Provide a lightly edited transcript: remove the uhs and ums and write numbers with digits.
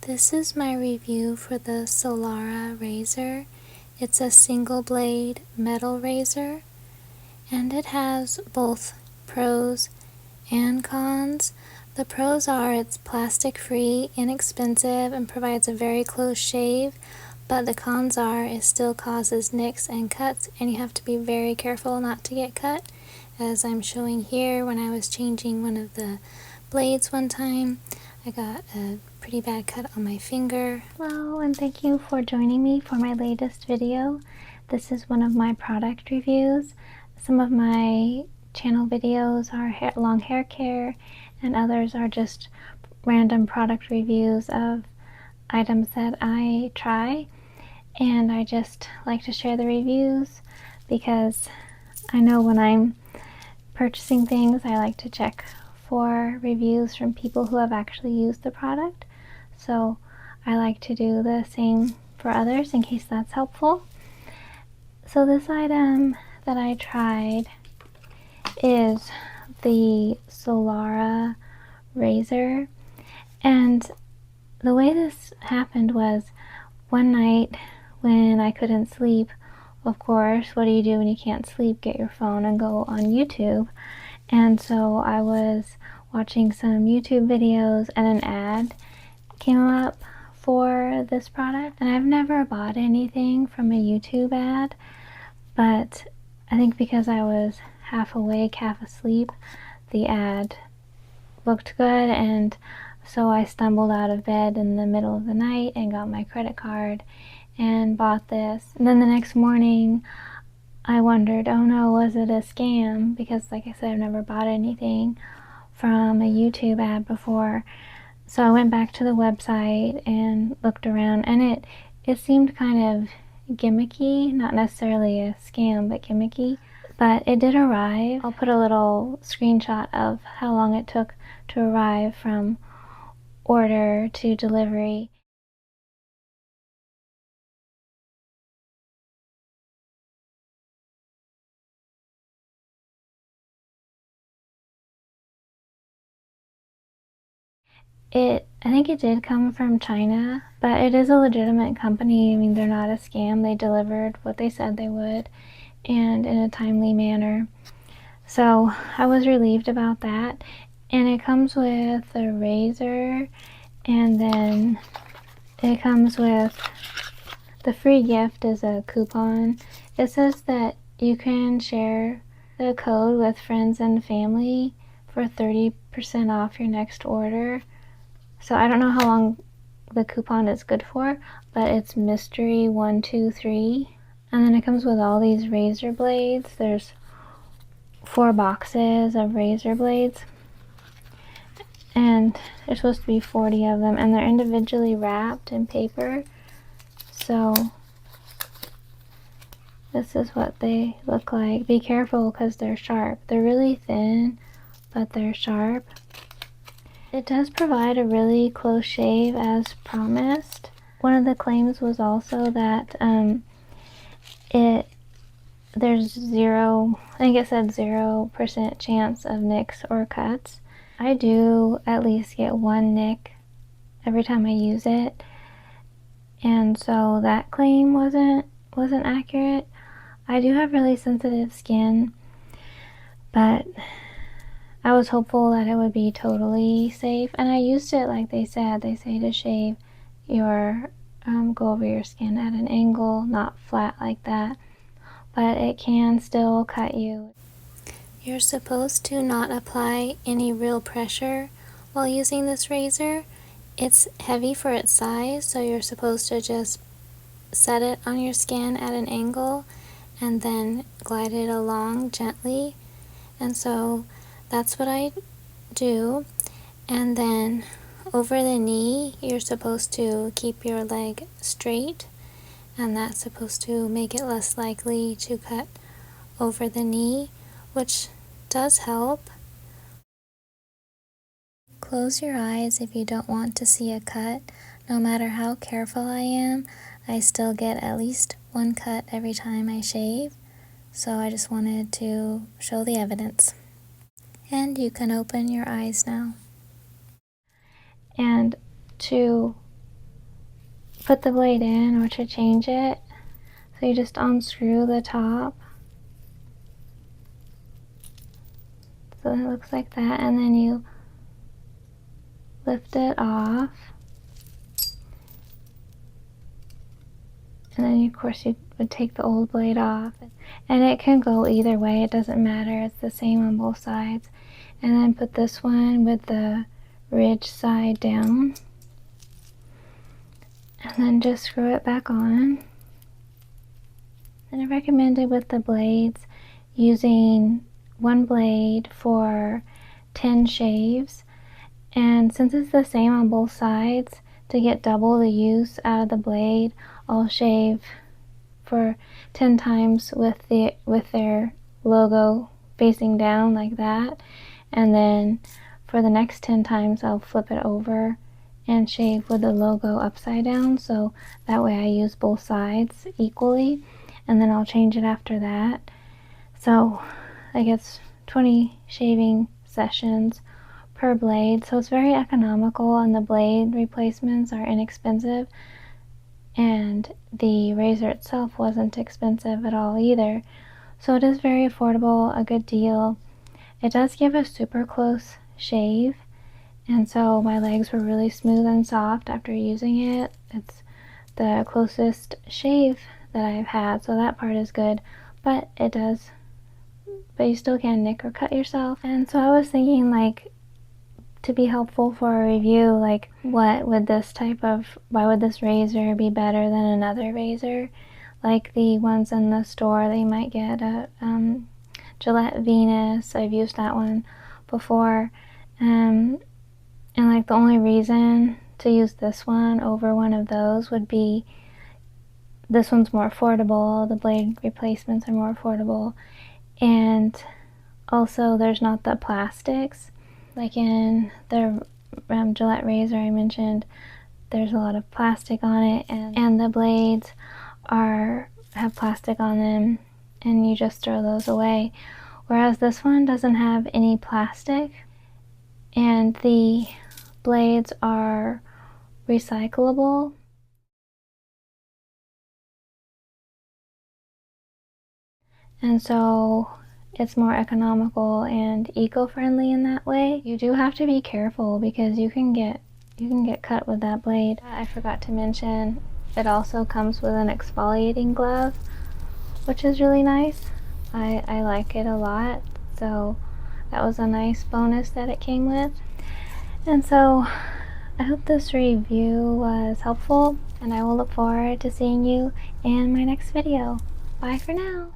This is my review for the Solara razor. It's a single blade metal razor and it has both pros and cons. The pros are it's plastic free, inexpensive, and provides a very close shave, but the cons are it still causes nicks and cuts and you have to be very careful not to get cut, as I'm showing here. When I was changing one of the blades one time, I got a pretty bad cut on my finger. Hello, and thank you for joining me for my latest video. This is one of my product reviews. Some of my channel videos are long hair care, and others are just random product reviews of items that I try. And I just like to share the reviews because I know when I'm purchasing things, I like to check for reviews from people who have actually used the product. So I like to do the same for others in case that's helpful. So this item that I tried is the Solara razor, and the way this happened was one night when I couldn't sleep. Of course, what do you do when you can't sleep? Get your phone and go on YouTube. And so I was watching some YouTube videos and an ad came up for this product. And I've never bought anything from a YouTube ad, but I think because I was half awake, half asleep, the ad looked good, and so I stumbled out of bed in the middle of the night and got my credit card and bought this. And then the next morning I wondered, oh no, was it a scam? Because like I said, I've never bought anything from a YouTube ad before. So I went back to the website and looked around, and it seemed kind of gimmicky, not necessarily a scam, but gimmicky. But it did arrive. I'll put a little screenshot of how long it took to arrive from order to delivery. I think it did come from China, but it is a legitimate company. I mean, they're not a scam. They delivered what they said they would, and in a timely manner. So I was relieved about that. And it comes with a razor, and then it comes with the free gift is a coupon. It says that you can share the code with friends and family for 30% off your next order. So I don't know how long the coupon is good for, but it's mystery 123. And then it comes with all these razor blades. There's 4 boxes of razor blades, and there's supposed to be 40 of them, and they're individually wrapped in paper. So this is what they look like. Be careful because they're sharp. They're really thin, but they're sharp. It does provide a really close shave as promised. One of the claims was also that there's zero, I think it said 0% chance of nicks or cuts. I do at least get one nick every time I use it, and so that claim wasn't accurate. I do have really sensitive skin, but I was hopeful that it would be totally safe, and I used it like they said. They say to shave your, go over your skin at an angle, not flat like that, but it can still cut you. You're supposed to not apply any real pressure while using this razor. It's heavy for its size, so you're supposed to just set it on your skin at an angle and then glide it along gently. And so that's what I do. And then over the knee, you're supposed to keep your leg straight, and that's supposed to make it less likely to cut over the knee, which does help. Close your eyes if you don't want to see a cut. No matter how careful I am, I still get at least one cut every time I shave. So I just wanted to show the evidence. And you can open your eyes now. And to put the blade in or to change it. So you just unscrew the top. So it looks like that, and then you lift it off. And then of course you would take the old blade off. And it can go either way, it doesn't matter, it's the same on both sides. And then put this one with the ridge side down. And then just screw it back on. And I recommend it with the blades using one blade for 10 shaves. And since it's the same on both sides, to get double the use out of the blade, I'll shave for 10 times with their logo facing down like that, and then for the next 10 times I'll flip it over and shave with the logo upside down, so that way I use both sides equally, and then I'll change it after that. So I guess 20 shaving sessions per blade, so it's very economical, and the blade replacements are inexpensive, and the razor itself wasn't expensive at all either. So it is very affordable, a good deal. It does give a super close shave, and so my legs were really smooth and soft after using it. It's the closest shave that I've had, so that part is good, but you still can nick or cut yourself. And so I was thinking, like, to be helpful for a review, like, why would this razor be better than another razor, like the ones in the store that you might get at Gillette Venus. I've used that one before, and like the only reason to use this one over one of those would be this one's more affordable, the blade replacements are more affordable, and also there's not the plastics. Like in the Gillette razor I mentioned, there's a lot of plastic on it, and the blades have plastic on them, and you just throw those away. Whereas this one doesn't have any plastic, and the blades are recyclable. And so it's more economical and eco-friendly in that way. You do have to be careful because you can get cut with that blade. I forgot to mention, it also comes with an exfoliating glove, which is really nice. I like it a lot, so that was a nice bonus that it came with. And so I hope this review was helpful, and I will look forward to seeing you in my next video. Bye for now.